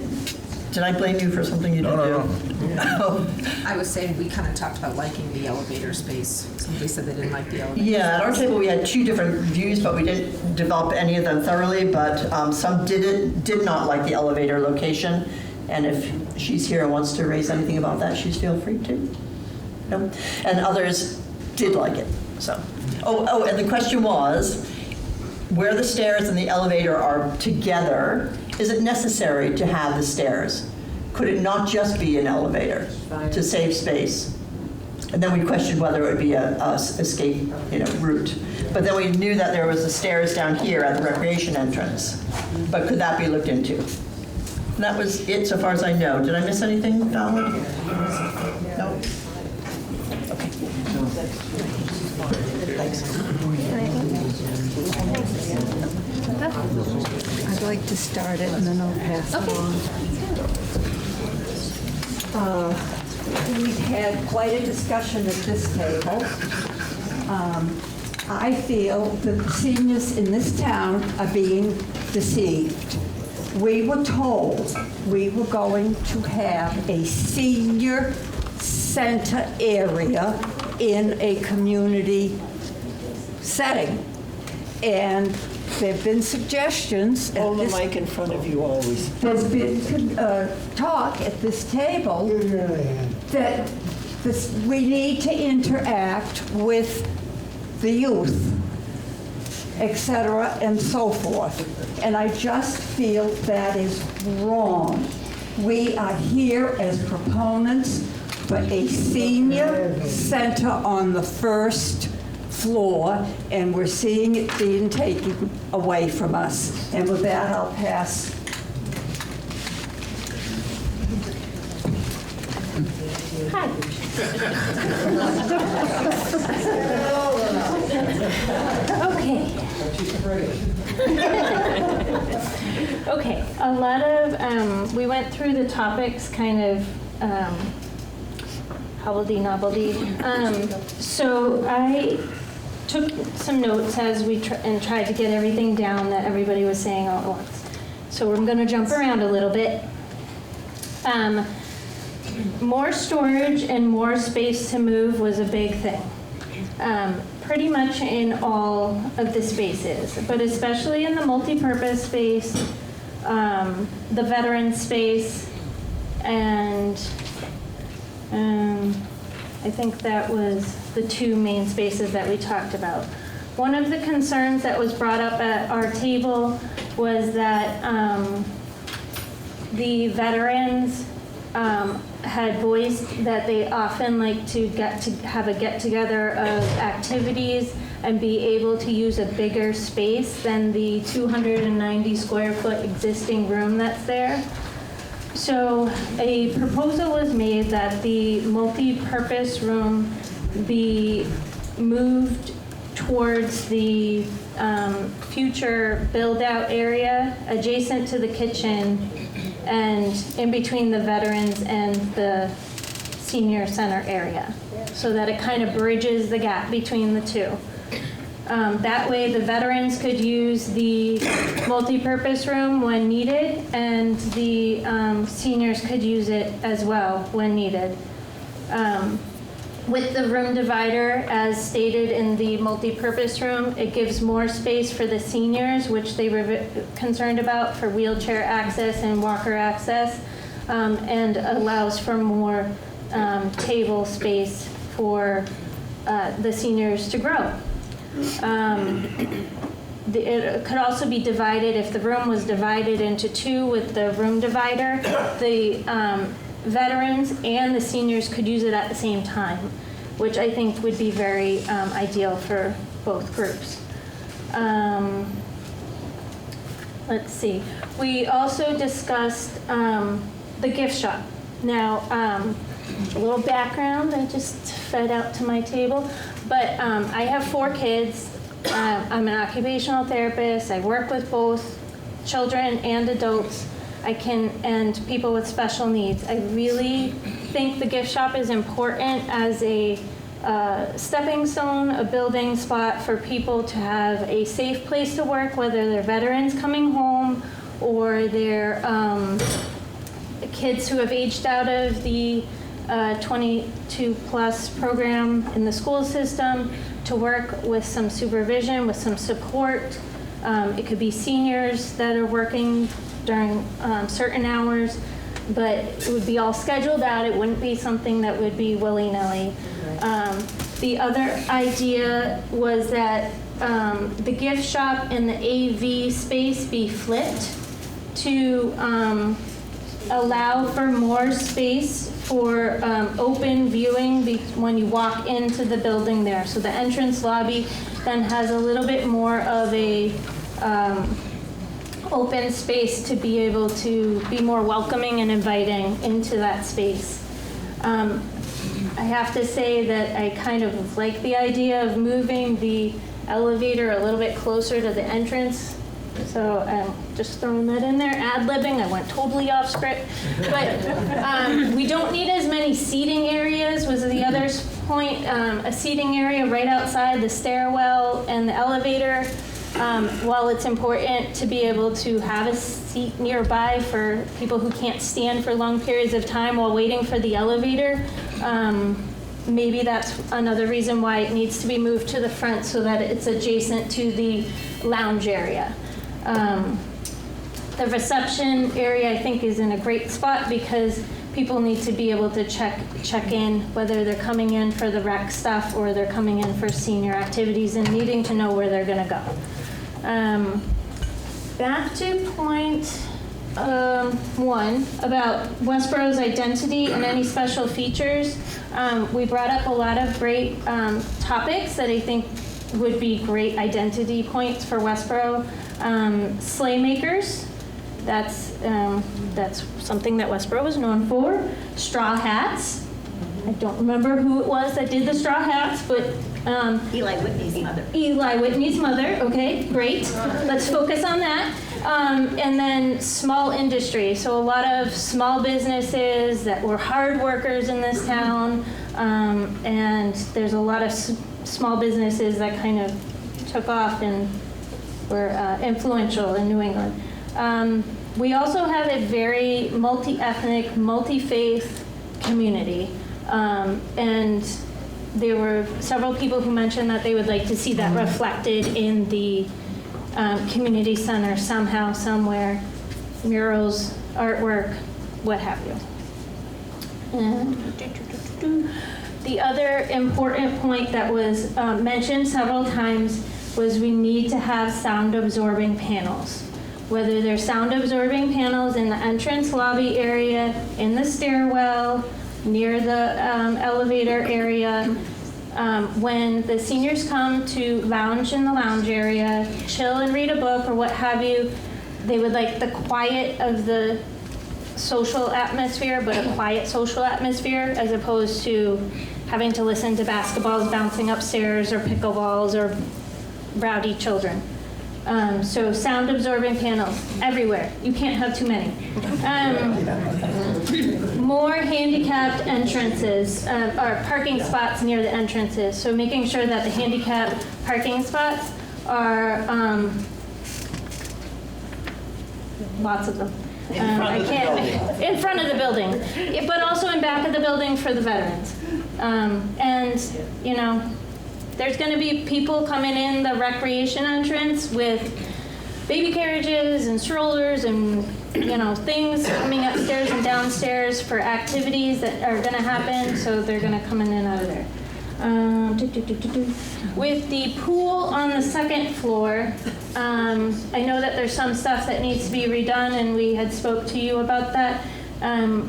Did I blame you for something you didn't do? No. I was saying we kind of talked about liking the elevator space. Somebody said they didn't like the elevator. Yeah, at our table we had two different views, but we didn't develop any of them thoroughly. But some did not like the elevator location. And if she's here and wants to raise anything about that, she's feel free to. No? And others did like it. So, and the question was, where the stairs and the elevator are together, is it necessary to have the stairs? Could it not just be an elevator to save space? And then we questioned whether it would be a escape, route. But then we knew that there was the stairs down here at the recreation entrance. But could that be looked into? And that was it so far as I know. Did I miss anything, Donald? No? Okay. Thanks. I'd like to start it and then I'll pass it on. We've had quite a discussion at this table. I feel that the seniors in this town are being deceived. We were told we were going to have a senior center area in a community setting. And there have been suggestions. Hold the mic in front of you always. There's been talk at this table that we need to interact with the youth, etc., and so forth. And I just feel that is wrong. We are here as proponents for a senior center on the first floor, and we're seeing it being taken away from us. And with that, I'll pass. Hi. Okay, a lot of, we went through the topics kind of hobbledy-nobbledy. So I took some notes as we tried to get everything down that everybody was saying all at once. So we're going to jump around a little bit. More storage and more space to move was a big thing. Pretty much in all of the spaces, but especially in the multi-purpose space, the veteran space, and I think that was the two main spaces that we talked about. One of the concerns that was brought up at our table was that the veterans had voiced that they often like to have a get-together of activities and be able to use a bigger space than the 290 square foot existing room that's there. So a proposal was made that the multi-purpose room be moved towards the future build-out area adjacent to the kitchen and in between the veterans and the senior center area, so that it kind of bridges the gap between the two. That way the veterans could use the multi-purpose room when needed, and the seniors could use it as well when needed. With the room divider, as stated in the multi-purpose room, it gives more space for the seniors, which they were concerned about for wheelchair access and walker access, and allows for more table space for the seniors to grow. It could also be divided, if the room was divided into two with the room divider, the veterans and the seniors could use it at the same time, which I think would be very ideal for both groups. Let's see. We also discussed the gift shop. Now, a little background, I just fed out to my table, but I have 4 kids. I'm an occupational therapist. I work with both children and adults. And people with special needs. I really think the gift shop is important as a stepping stone, a building spot for people to have a safe place to work, whether they're veterans coming home or they're kids who have aged out of the 22 plus program in the school system, to work with some supervision, with some support. It could be seniors that are working during certain hours, but it would be all scheduled out. It wouldn't be something that would be willy-nilly. The other idea was that the gift shop and the AV space be flipped to allow for more space for open viewing when you walk into the building there. So the entrance lobby then has a little bit more of a open space to be able to be more welcoming and inviting into that space. I have to say that I kind of like the idea of moving the elevator a little bit closer to the entrance. So I'm just throwing that in there, ad-libbing. I went totally off script. But we don't need as many seating areas, was the other point. A seating area right outside the stairwell and the elevator. While it's important to be able to have a seat nearby for people who can't stand for long periods of time while waiting for the elevator, maybe that's another reason why it needs to be moved to the front so that it's adjacent to the lounge area. The reception area, I think, is in a great spot because people need to be able to check in, whether they're coming in for the rec stuff or they're coming in for senior activities and needing to know where they're going to go. Back to point 1 about Westborough's identity and any special features. We brought up a lot of great topics that I think would be great identity points for Westborough. Sleigh makers, that's something that Westborough was known for. Straw hats. I don't remember who it was that did the straw hats, but Eli Whitney's mother. Eli Whitney's mother. Okay, great. Let's focus on that. And then small industry. So a lot of small businesses that were hard workers in this town, and there's a lot of small businesses that kind of took off and were influential in New England. We also have a very multi-ethnic, multi-faith community. And there were several people who mentioned that they would like to see that reflected in the community center somehow, somewhere, murals, artwork, what have you. And the other important point that was mentioned several times was we need to have sound absorbing panels. Whether they're sound absorbing panels in the entrance lobby area, in the stairwell, near the elevator area. When the seniors come to lounge in the lounge area, chill and read a book or what have you, they would like the quiet of the social atmosphere, but a quiet social atmosphere, as opposed to having to listen to basketballs bouncing upstairs or pickleballs or rowdy children. So sound absorbing panels everywhere. You can't have too many. More handicapped entrances, or parking spots near the entrances. So making sure that the handicapped parking spots are, lots of them. In front of the building, but also in back of the building for the veterans. And, you know, there's going to be people coming in the recreation entrance with baby carriages and strollers and, you know, things coming upstairs and downstairs for activities that are going to happen, so they're going to come in and out of there. With the pool on the second floor, I know that there's some stuff that needs to be redone, and we had spoke to you about that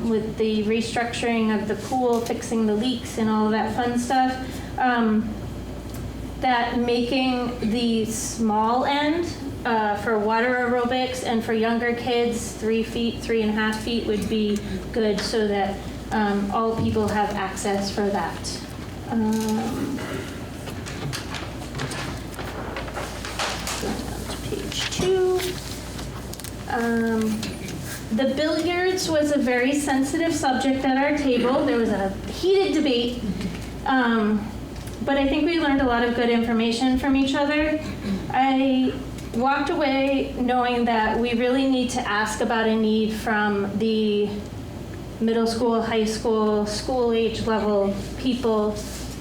with the restructuring of the pool, fixing the leaks and all of that fun stuff. That making the small end for water aerobics and for younger kids, 3 feet, 3.5 feet would be good, so that all people have access for that. Page 2. The billiards was a very sensitive subject at our table. There was a heated debate. But I think we learned a lot of good information from each other. I walked away knowing that we really need to ask about a need from the middle school, high school, school age level people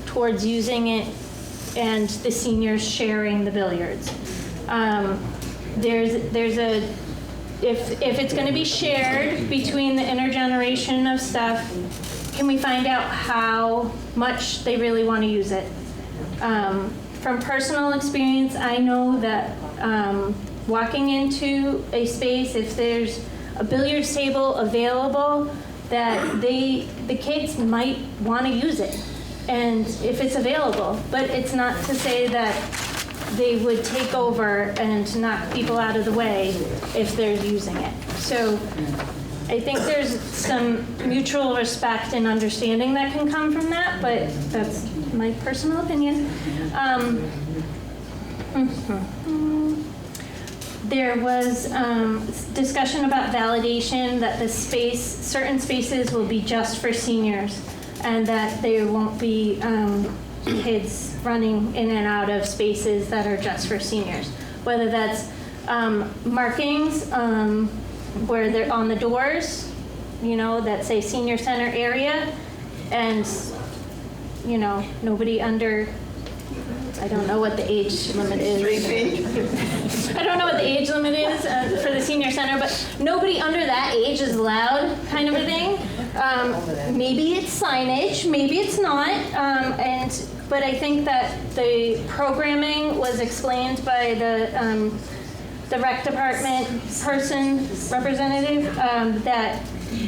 towards using it, and the seniors sharing the billiards. If it's going to be shared between the intergeneration of stuff, can we find out how much they really want to use it? From personal experience, I know that walking into a space, if there's a billiards table available, that the kids might want to use it, and if it's available. But it's not to say that they would take over and knock people out of the way if they're using it. So I think there's some mutual respect and understanding that can come from that, but that's my personal opinion. There was discussion about validation, that the certain spaces will be just for seniors, and that there won't be kids running in and out of spaces that are just for seniors. Whether that's markings where they're on the doors, you know, that say senior center area, and, you know, nobody under, I don't know what the age limit is. 3 feet? I don't know what the age limit is for the senior center, but nobody under that age is allowed, kind of a thing. Maybe it's signage, maybe it's not, but I think that the programming was explained by the rec department representative, that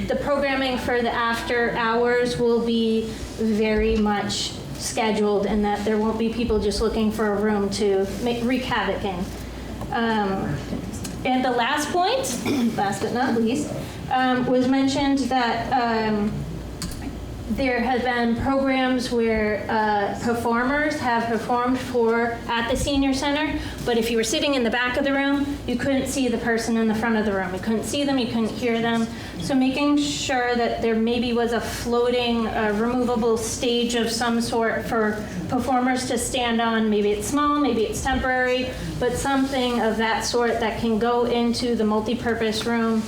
the programming for the after hours will be very much scheduled and that there won't be people just looking for a room to wreak havoc in. And the last point, last but not least, was mentioned that there have been programs where performers have performed at the senior center, but if you were sitting in the back of the room, you couldn't see the person in the front of the room. You couldn't see them, you couldn't hear them. So making sure that there maybe was a floating, removable stage of some sort for performers to stand on. Maybe it's small, maybe it's temporary, but something of that sort that can go into the multi-purpose room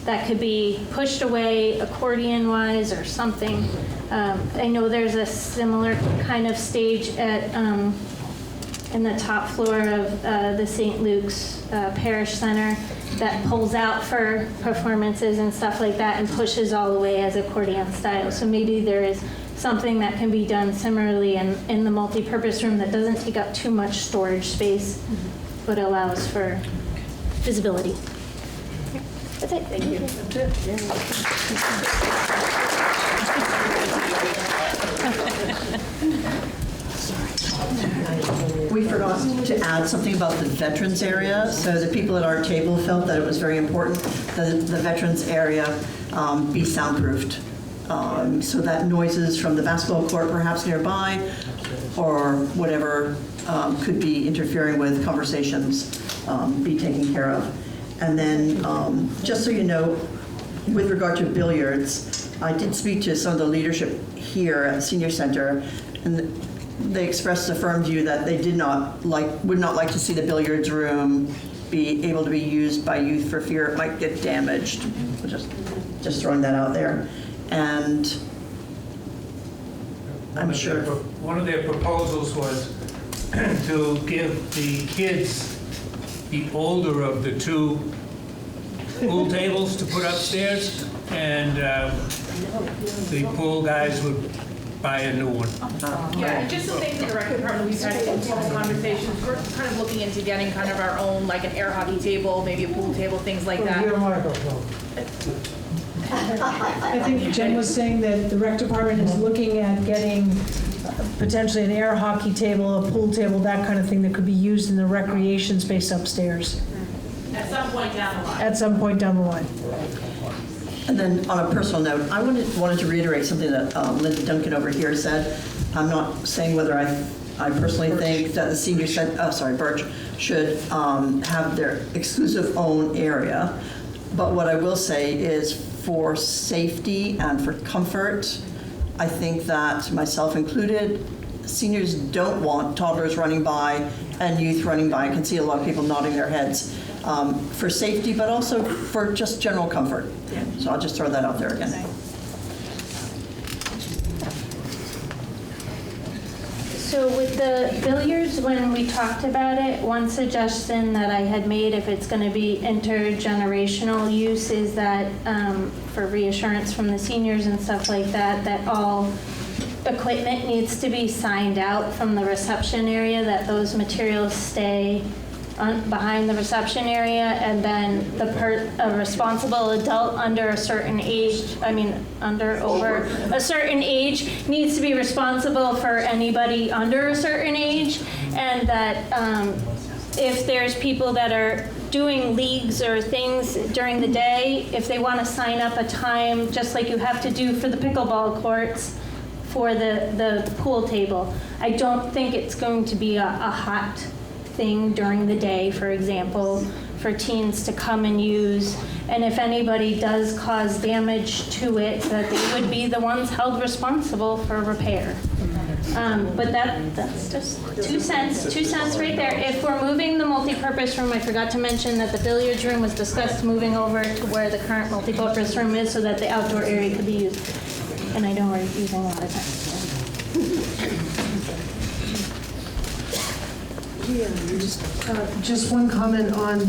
that could be pushed away accordion-wise or something. I know there's a similar kind of stage at in the top floor of the St. Luke's Parish Center that pulls out for performances and stuff like that and pushes all the way as accordion style. So maybe there is something that can be done similarly in the multi-purpose room that doesn't take up too much storage space, but allows for visibility. That's it. Thank you. We forgot to add something about the veterans area. So the people at our table felt that it was very important that the veterans area be soundproofed. So that noises from the basketball court perhaps nearby or whatever could be interfering with conversations be taken care of. And then just so you know, with regard to billiards, I did speak to some of the leadership here at the Senior Center, and they expressed a firm view that they would not like to see the billiards room be able to be used by youth for fear it might get damaged. Just throwing that out there. And I'm sure one of their proposals was to give the kids the older of the two pool tables to put upstairs, and the pool guys would buy a new one. Yeah, just something for the rec department, we've had multiple conversations. We're kind of looking into getting kind of our own, like an air hockey table, maybe a pool table, things like that. I think Jen was saying that the rec department is looking at getting potentially an air hockey table, a pool table, that kind of thing that could be used in the recreation space upstairs. At some point down the line. At some point down the line. And then on a personal note, I wanted to reiterate something that Linda Duncan over here said. I'm not saying whether I personally think that the senior center, Birch, should have their exclusive own area. But what I will say is for safety and for comfort, I think that, myself included, seniors don't want toddlers running by and youth running by. I can see a lot of people nodding their heads for safety, but also for just general comfort. So I'll just throw that out there again. So with the billiards, when we talked about it, one suggestion that I had made, if it's going to be intergenerational use, is that for reassurance from the seniors and stuff like that, that all equipment needs to be signed out from the reception area, that those materials stay behind the reception area, and then a responsible adult under a certain age, over a certain age, needs to be responsible for anybody under a certain age, and that if there's people that are doing leagues or things during the day, if they want to sign up a time, just like you have to do for the pickleball courts, for the pool table. I don't think it's going to be a hot thing during the day, for example, for teens to come and use. And if anybody does cause damage to it, that they would be the ones held responsible for repair. But that's just 2 cents right there. If we're moving the multi-purpose room, I forgot to mention that the billiards room was discussed moving over to where the current multi-purpose room is so that the outdoor area could be used. And I know we're using a lot of time. Just one comment on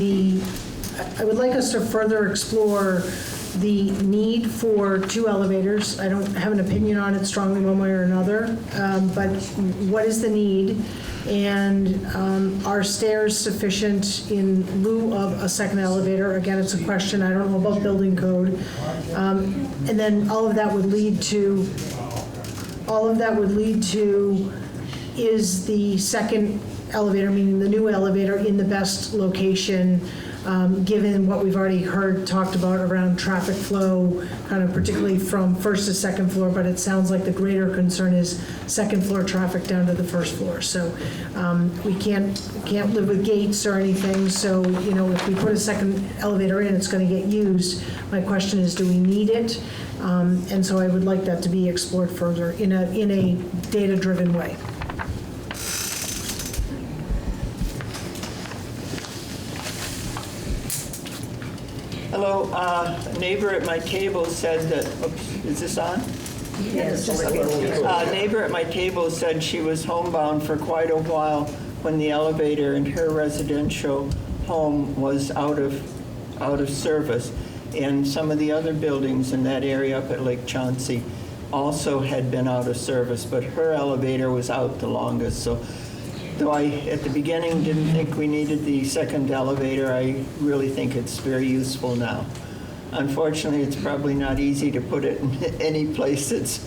I would like us to further explore the need for 2 elevators. I don't have an opinion on it strongly one way or another, but what is the need? And are stairs sufficient in lieu of a second elevator? Again, it's a question. I don't know about building code. And then all of that would lead to all of that would lead to, is the second elevator, meaning the new elevator, in the best location, given what we've already heard talked about around traffic flow, kind of particularly from first to second floor, but it sounds like the greater concern is second floor traffic down to the first floor. So we can't live with gates or anything, so, you know, if we put a second elevator in, it's going to get used. My question is, do we need it? And so I would like that to be explored further in a data-driven way. Hello, a neighbor at my table said that, oops, is this on? Yes. A neighbor at my table said she was homebound for quite a while when the elevator in her residential home was out of service. And some of the other buildings in that area up at Lake Chauncey also had been out of service, but her elevator was out the longest. So though I, at the beginning, didn't think we needed the second elevator, I really think it's very useful now. Unfortunately, it's probably not easy to put it in any place that's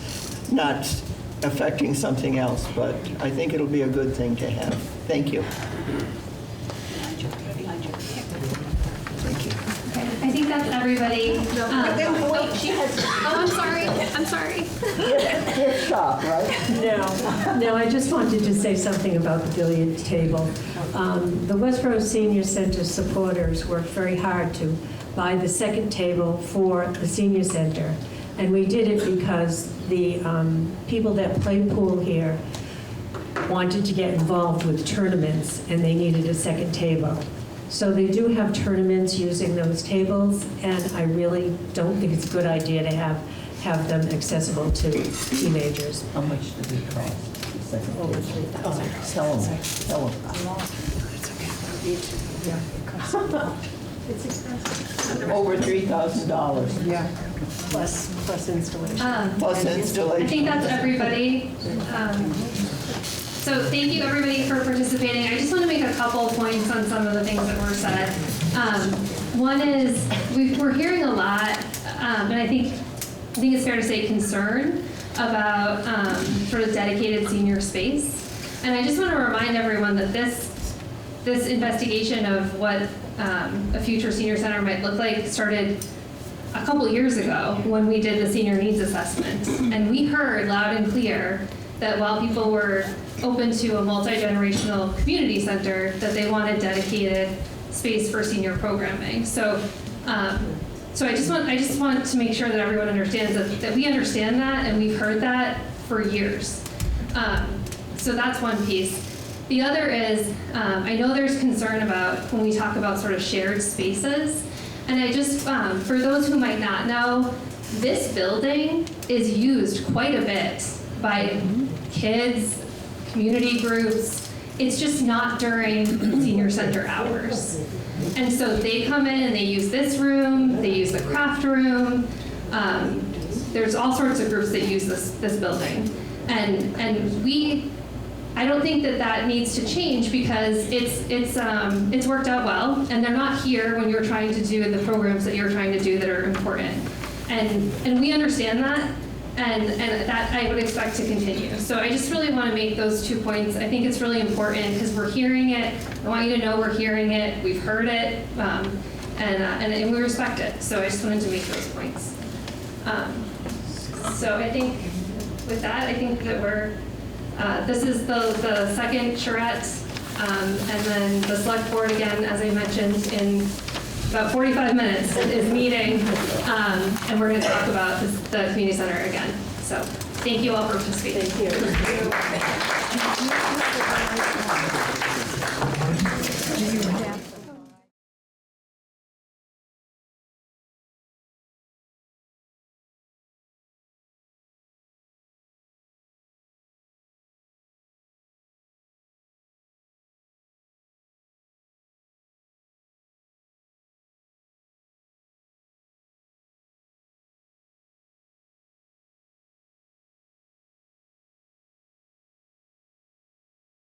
not affecting something else, but I think it'll be a good thing to have. Thank you. I think that's everybody. Wait, she has. Oh, I'm sorry. I'm sorry. Gift shop, right? No, I just wanted to say something about the billiard table. The Westborough Senior Center supporters worked very hard to buy the second table for the senior center. And we did it because the people that play pool here wanted to get involved with tournaments, and they needed a second table. So they do have tournaments using those tables, and I really don't think it's a good idea to have them accessible to teenagers. How much did it cost? Over $3,000. Tell them. It's expensive. Over $3,000. Yeah. Plus installation. Plus installation. I think that's everybody. So thank you everybody for participating. I just want to make a couple points on some of the things that were said. One is we're hearing a lot, and I think it's fair to say concern about sort of dedicated senior space. And I just want to remind everyone that this investigation of what a future senior center might look like started a couple years ago when we did the senior needs assessment. And we heard loud and clear that while people were open to a multi-generational community center, that they wanted dedicated space for senior programming. So I just want to make sure that everyone understands that we understand that, and we've heard that for years. So that's one piece. The other is, I know there's concern about when we talk about sort of shared spaces, and I just, for those who might not know, this building is used quite a bit by kids, community groups. It's just not during senior center hours. And so they come in and they use this room, they use the craft room. There's all sorts of groups that use this building. And I don't think that needs to change because it's worked out well, and they're not here when you're trying to do the programs that you're trying to do that are important. And we understand that. And that I would expect to continue. So I just really want to make those 2 points. I think it's really important because we're hearing it. I want you to know we're hearing it. We've heard it, and we respect it. So I just wanted to make those points. So I think with that, I think that we're, this is the second charrette, and then the select board again, as I mentioned, in about 45 minutes is meeting, and we're going to talk about the community center again. So thank you all for participating. Thank you.